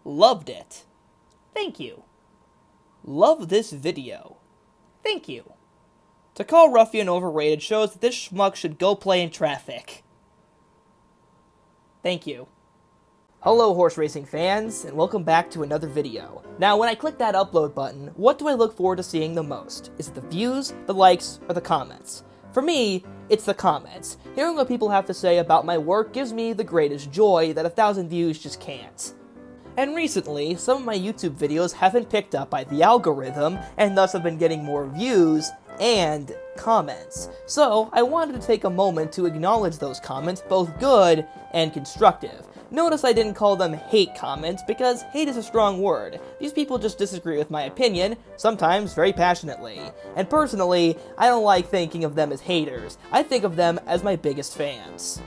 Loved it. Thank you. Love this video. Thank you. To call Ruffian overrated shows that this schmuck should go play in traffic. Thank you. Hello horse racing fans, and welcome back to another video. Now when I click that upload button, what do I look forward to seeing the most? Is it the views, the likes, or the comments? For me, it's the comments. Hearing what people have to say about my work gives me the greatest joy that 1,000 views just can't. And recently, some of my YouTube videos have been picked up by the algorithm, and thus have been getting more views and comments. So, I wanted to take a moment to acknowledge those comments, both good and constructive. Notice I didn't call them hate comments, because hate is a strong word. These people just disagree with my opinion, sometimes very passionately. And personally, I don't like thinking of them as haters. I think of them as my biggest fans.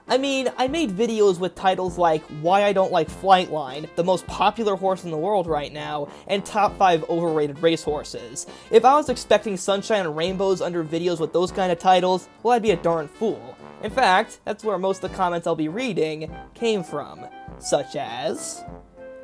I mean, I made videos with titles like Why I Don't Like Flightline, the most popular horse in the world right now, and Top 5 Overrated Racehorses. If I was expecting sunshine and rainbows under videos with those kind of titles, well, I'd be a darn fool. In fact, that's where most of the comments I'll be reading came from. Such as,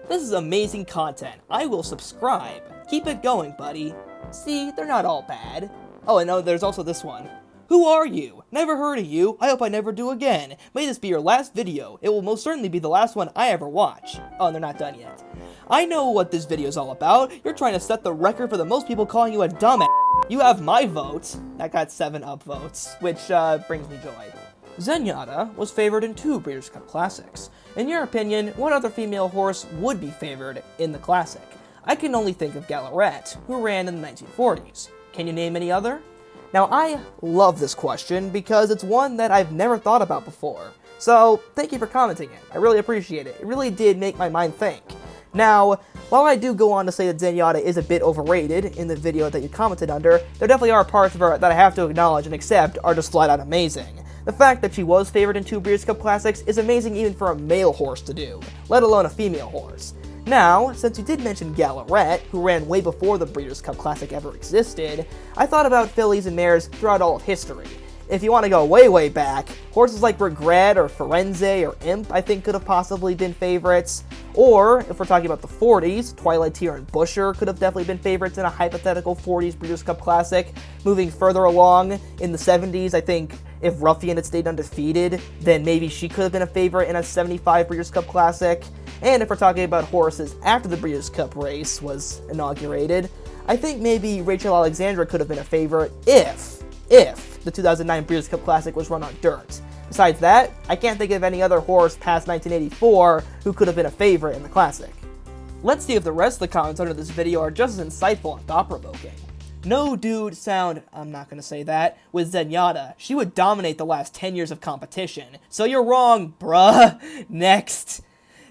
"This is amazing content. I will subscribe. Keep it going, buddy. See, they're not all bad." Oh, and no, there's also this one. "Who are you? Never heard of you. I hope I never do again. May this be your last video. It will most certainly be the last one I ever watch." Oh, and they're not done yet. "I know what this video is all about. You're trying to set the record for the most people calling you a dumbass. You have my vote." That got 7 upvotes, which brings me joy. "Zenyatta was favored in 2 Breeders' Cup Classics. In your opinion, what other female horse would be favored in the Classic? I can only think of Gallop, who ran in the 1940s. Can you name any other?" Now, I love this question because it's one that I've never thought about before. So, thank you for commenting it. I really appreciate it. It really did make my mind think. Now, while I do go on to say that Zenyatta is a bit overrated in the video that you commented under, there definitely are parts of her that I have to acknowledge and accept are just flat out amazing. The fact that she was favored in 2 Breeders' Cup Classics is amazing even for a male horse to do, let alone a female horse. Now, since you did mention Gallop, who ran way before the Breeders' Cup Classic ever existed, I thought about fillies and mares throughout all of history. If you want to go way back, horses like Regret or Firenze or Imp I think could have possibly been favorites. Or, if we're talking about the 40s, Twilight Tear and Busher could have definitely been favorites in a hypothetical 40s Breeders' Cup Classic. Moving further along, in the 70s, I think if Ruffian had stayed undefeated, then maybe she could have been a favorite in a 75 Breeders' Cup Classic. And if we're talking about horses after the Breeders' Cup race was inaugurated, I think maybe Rachel Alexandra could have been a favorite if the 2009 Breeders' Cup Classic was run on dirt. Besides that, I can't think of any other horse past 1984 who could have been a favorite in the Classic. Let's see if the rest of the comments under this video are just as insightful and thought-provoking. "No dude sound," I'm not gonna say that, "with Zenyatta. She would dominate the last 10 years of competition. So you're wrong, bruh." Next.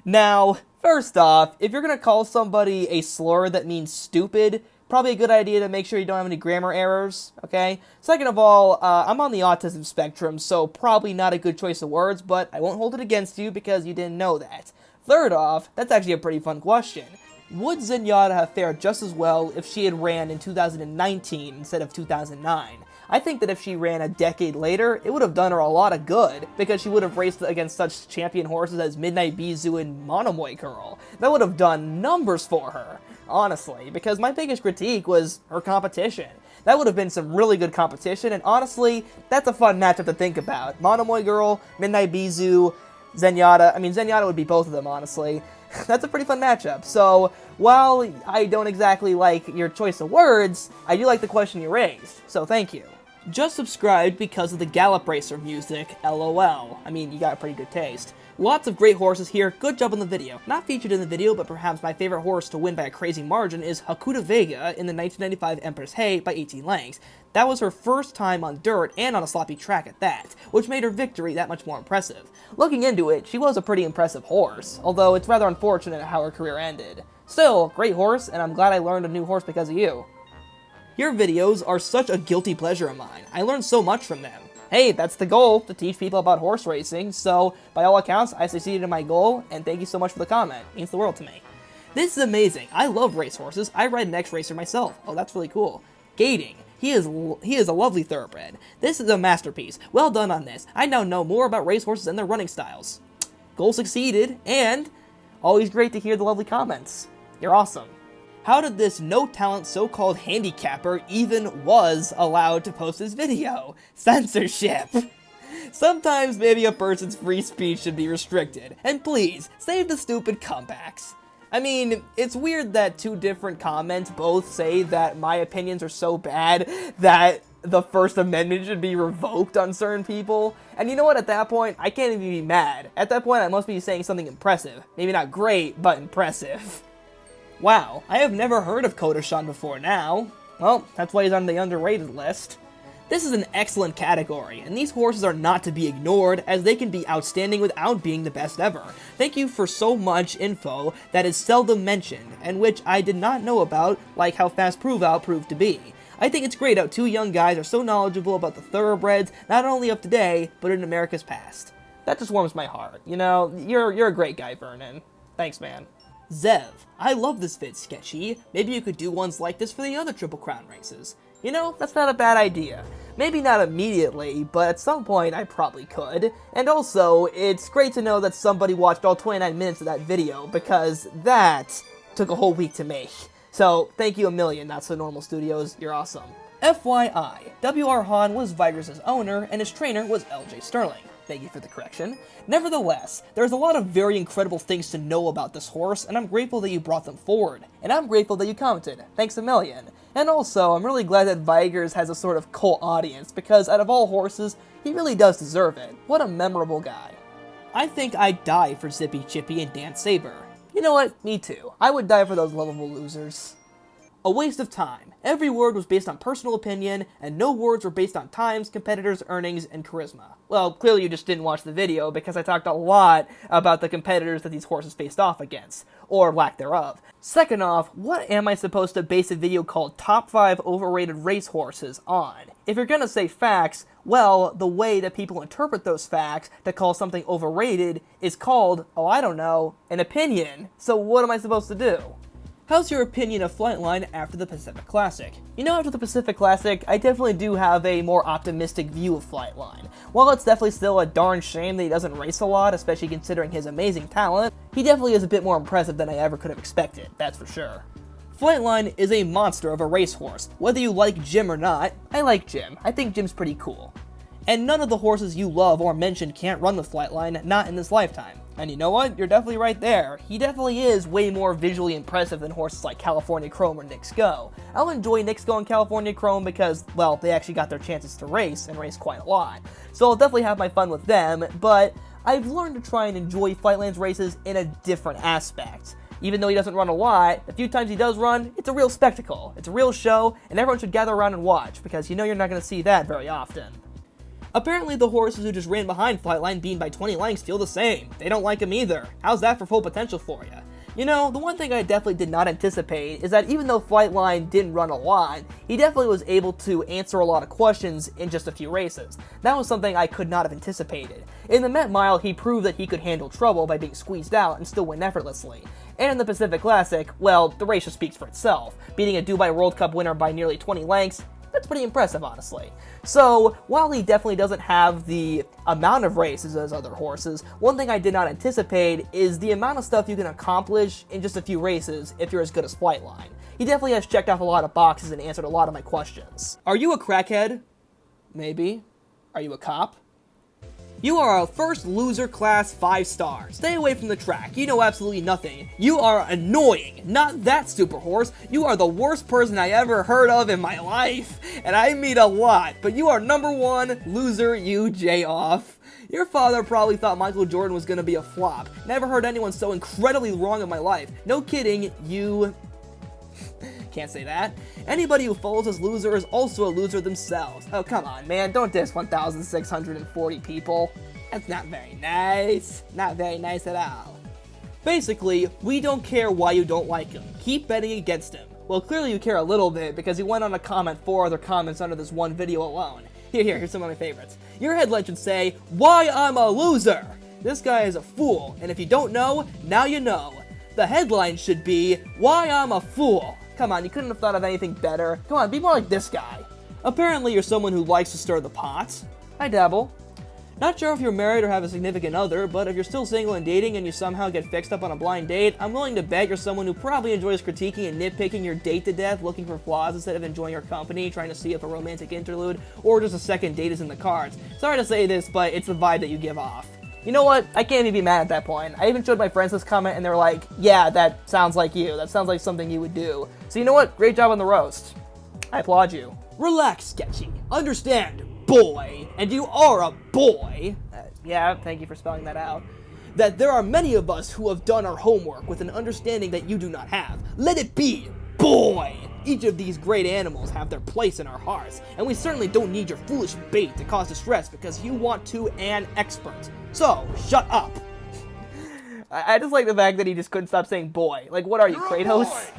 Now, first off, if you're gonna call somebody a slur that means stupid, probably a good idea to make sure you don't have any grammar errors, okay? Second of all, I'm on the autism spectrum, so probably not a good choice of words, but I won't hold it against you because you didn't know that. Third off, that's actually a pretty fun question. Would Zenyatta have fared just as well if she had ran in 2019 instead of 2009? I think that if she ran a decade later, it would have done her a lot of good, because she would have raced against such champion horses as Midnight Bijou and Monomoy Girl. That would have done numbers for her, honestly, because my biggest critique was her competition. That would have been some really good competition, and honestly, that's a fun matchup to think about. Monomoy Girl, Midnight Bijou, Zenyatta. I mean, Zenyatta would be both of them, honestly. That's a pretty fun matchup. So, while I don't exactly like your choice of words, I do like the question you raised, so thank you. "Just subscribed because of the Gallop Racer music, LOL. I mean, you got a pretty good taste. Lots of great horses here, good job on the video. Not featured in the video, but perhaps my favorite horse to win by a crazy margin is Hakuda Vega in the 1995 Empress Hay by 18 lengths. That was her first time on dirt and on a sloppy track at that, which made her victory that much more impressive. Looking into it, she was a pretty impressive horse, although it's rather unfortunate how her career ended. Still, great horse, and I'm glad I learned a new horse because of you. Your videos are such a guilty pleasure of mine. I learned so much from them. Hey, that's the goal, to teach people about horse racing, so by all accounts, I succeeded in my goal, and thank you so much for the comment. It means the world to me. This is amazing. I love racehorses. I ride an X-Racer myself. Oh, that's really cool. Gating. He is a lovely thoroughbred. This is a masterpiece. Well done on this. I now know more about racehorses and their running styles. Goal succeeded, and Always great to hear the lovely comments. You're awesome. How did this no-talent so-called handicapper even was allowed to post his video? Censorship! Sometimes maybe a person's free speech should be restricted, and please, save the stupid comebacks. I mean, it's weird that two different comments both say that my opinions are so bad that the First Amendment should be revoked on certain people, and you know what, at that point, I can't even be mad. At that point, I must be saying something impressive. Maybe not great, but impressive. Wow, I have never heard of Kodashan before now. Well, that's why he's on the underrated list. This is an excellent category, and these horses are not to be ignored, as they can be outstanding without being the best ever. Thank you for so much info that is seldom mentioned, and which I did not know about, like how Fast Prove Out proved to be. I think it's great how two young guys are so knowledgeable about the thoroughbreds, not only of today, but in America's past. That just warms my heart. You know, you're a great guy, Vernon. Thanks, man. Zev, I love this vid, Sketchy. Maybe you could do ones like this for the other Triple Crown races. You know, that's not a bad idea. Maybe not immediately, but at some point I probably could. And also, it's great to know that somebody watched all 29 minutes of that video, because that took a whole week to make. So, thank you a million, Not So Normal Studios, you're awesome. FYI, W.R. Hahn was Vigor's owner, and his trainer was L.J. Sterling. Thank you for the correction. Nevertheless, there's a lot of very incredible things to know about this horse, and I'm grateful that you brought them forward. And I'm grateful that you commented. Thanks a million. And also, I'm really glad that Vigors has a sort of cult audience, because out of all horses, he really does deserve it. What a memorable guy. I think I'd die for Zippy Chippy and Dan Saber. You know what? Me too. I would die for those lovable losers. A waste of time. Every word was based on personal opinion, and no words were based on times, competitors, earnings, and charisma. Well, clearly you just didn't watch the video, because I talked a lot about the competitors that these horses faced off against, or lack thereof. Second off, what am I supposed to base a video called Top 5 Overrated Racehorses on? If you're gonna say facts, well, the way that people interpret those facts to call something overrated is called, oh I don't know, an opinion. So what am I supposed to do? How's your opinion of Flightline after the Pacific Classic? You know, after the Pacific Classic, I definitely do have a more optimistic view of Flightline. While it's definitely still a darn shame that he doesn't race a lot, especially considering his amazing talent, he definitely is a bit more impressive than I ever could have expected, that's for sure. Flightline is a monster of a racehorse. Whether you like Jim or not, I like Jim. I think Jim's pretty cool. And none of the horses you love or mentioned can't run with Flightline, not in this lifetime. And you know what? You're definitely right there. He definitely is way more visually impressive than horses like California Chrome or Knicks Go. I'll enjoy Knicks Go and California Chrome because, well, they actually got their chances to race, and race quite a lot. So I'll definitely have my fun with them, but I've learned to try and enjoy Flightline's races in a different aspect. Even though he doesn't run a lot, the few times he does run, it's a real spectacle. It's a real show, and everyone should gather around and watch, because you know you're not going to see that very often. Apparently the horses who just ran behind Flightline Bean by 20 lengths feel the same. They don't like him either. How's that for full potential for you? You know, the one thing I definitely did not anticipate is that even though Flightline didn't run a lot, he definitely was able to answer a lot of questions in just a few races. That was something I could not have anticipated. In the Met Mile, he proved that he could handle trouble by being squeezed out and still win effortlessly. And in the Pacific Classic, well, the race just speaks for itself. Beating a Dubai World Cup winner by nearly 20 lengths, that's pretty impressive, honestly. So, while he definitely doesn't have the amount of races as other horses, one thing I did not anticipate is the amount of stuff you can accomplish in just a few races if you're as good as Flightline. He definitely has checked off a lot of boxes and answered a lot of my questions. Are you a crackhead? Maybe. Are you a cop? You are a first loser class 5 stars. Stay away from the track. You know absolutely nothing. You are annoying. Not that super horse. You are the worst person I ever heard of in my life. And I mean a lot. But you are number 1 loser, you J-off. Your father probably thought Michael Jordan was gonna be a flop. Never heard anyone so incredibly wrong in my life. No kidding, you... Can't say that. Anybody who follows this loser is also a loser themselves. Oh, come on, man. Don't diss 1,640 people. That's not very nice. Not very nice at all. Basically, we don't care why you don't like him. Keep betting against him. Well, clearly you care a little bit because he went on to comment 4 other comments under this one video alone. Here's some of my favorites. Your headline should say, "Why I'm a loser." This guy is a fool, and if you don't know, now you know. The headline should be, "Why I'm a fool." Come on, you couldn't have thought of anything better. Come on, be more like this guy. Apparently you're someone who likes to stir the pot. I dabble. Not sure if you're married or have a significant other, but if you're still single and dating and you somehow get fixed up on a blind date, I'm willing to bet you're someone who probably enjoys critiquing and nitpicking your date to death, looking for flaws instead of enjoying your company, trying to see if a romantic interlude or just a second date is in the cards. Sorry to say this, but it's the vibe that you give off. You know what? I can't even be mad at that point. I even showed my friends this comment and they were like, yeah, that sounds like you. That sounds like something you would do. So you know what? Great job on the roast. I applaud you. Relax, Sketchy. Understand, boy, and you are a boy. Yeah, thank you for spelling that out. That there are many of us who have done our homework with an understanding that you do not have. Let it be, boy! Each of these great animals have their place in our hearts, and we certainly don't need your foolish bait to cause distress because you want to an expert. So, shut up! I just like the fact that he just couldn't stop saying boy. Like, what are you, Kratos?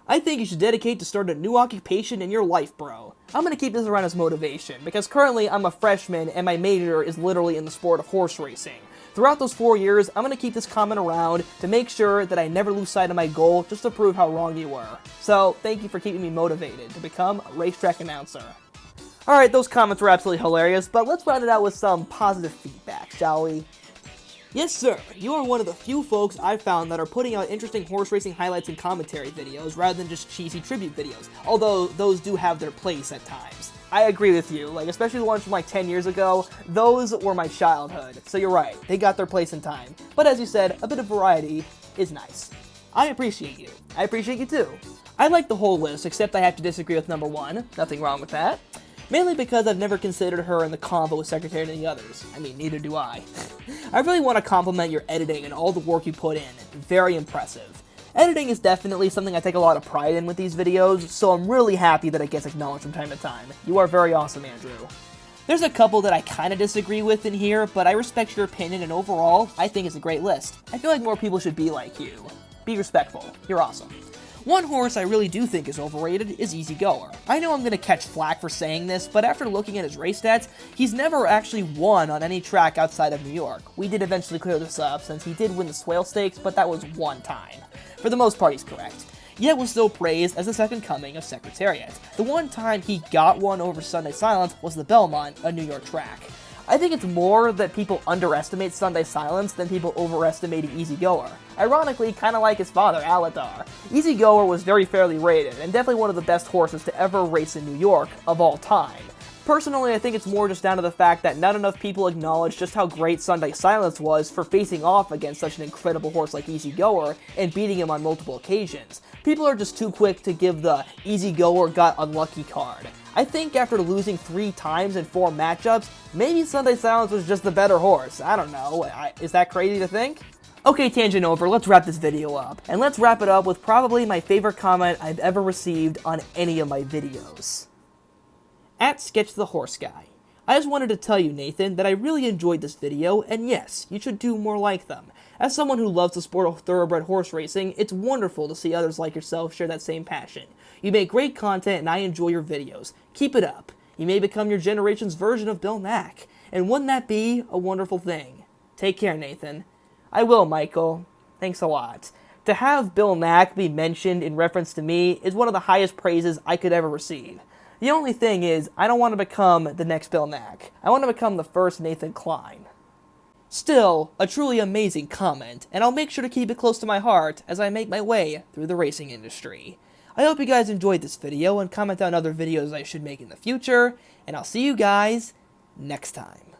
I think you should dedicate to start a new occupation in your life, bro. I'm gonna keep this around as motivation, because currently I'm a freshman and my major is literally in the sport of horse racing. Throughout those 4 years, I'm gonna keep this comment around to make sure that I never lose sight of my goal, just to prove how wrong you were. So, thank you for keeping me motivated to become a racetrack announcer. Alright, those comments were absolutely hilarious, but let's round it out with some positive feedback, shall we? Yes, sir. You are one of the few folks I've found that are putting out interesting horse racing highlights and commentary videos rather than just cheesy tribute videos, although those do have their place at times. I agree with you, like especially the ones from like 10 years ago, those were my childhood, so you're right, they got their place in time. But as you said, a bit of variety is nice. I appreciate you. I appreciate you too. I like the whole list, except I have to disagree with number 1, nothing wrong with that. Mainly because I've never considered her in the combo with Secretary and the others. I mean, neither do I. I really want to compliment your editing and all the work you put in. Very impressive. Editing is definitely something I take a lot of pride in with these videos, so I'm really happy that it gets acknowledged from time to time. You are very awesome, Andrew. There's a couple that I kinda disagree with in here, but I respect your opinion and overall, I think it's a great list. I feel like more people should be like you. Be respectful. You're awesome. One horse I really do think is overrated is Easy Goer. I know I'm going to catch flack for saying this, but after looking at his race stats, he's never actually won on any track outside of New York. We did eventually clear this up, since he did win the Soleil Stakes, but that was one time. For the most part, he's correct. Yet was still praised as the second coming of Secretariat. The one time he got one over Sunday Silence was the Belmont, a New York track. I think it's more that people underestimate Sunday Silence than people overestimating Easy Goer. Ironically, kinda like his father, Aladar. Easy Goer was very fairly rated, and definitely one of the best horses to ever race in New York of all time. Personally, I think it's more just down to the fact that not enough people acknowledge just how great Sunday Silence was for facing off against such an incredible horse like Easy Goer and beating him on multiple occasions. People are just too quick to give the Easy Goer got unlucky card. I think after losing 3 times in 4 matchups, maybe Sunday Silence was just the better horse. I don't know. Is that crazy to think? Okay, tangent over, let's wrap this video up. And let's wrap it up with probably my favorite comment I've ever received on any of my videos. At Sketch the Horse Guy. I just wanted to tell you, Nathan, that I really enjoyed this video, and yes, you should do more like them. As someone who loves the sport of thoroughbred horse racing, it's wonderful to see others like yourself share that same passion. You make great content and I enjoy your videos. Keep it up. You may become your generation's version of Bill Mack. And wouldn't that be a wonderful thing? Take care, Nathan. I will, Michael. Thanks a lot. To have Bill Mack be mentioned in reference to me is one of the highest praises I could ever receive. The only thing is, I don't want to become the next Bill Mack. I want to become the first Nathan Klein. Still, a truly amazing comment, and I'll make sure to keep it close to my heart as I make my way through the racing industry. I hope you guys enjoyed this video and comment down other videos I should make in the future, and I'll see you guys next time.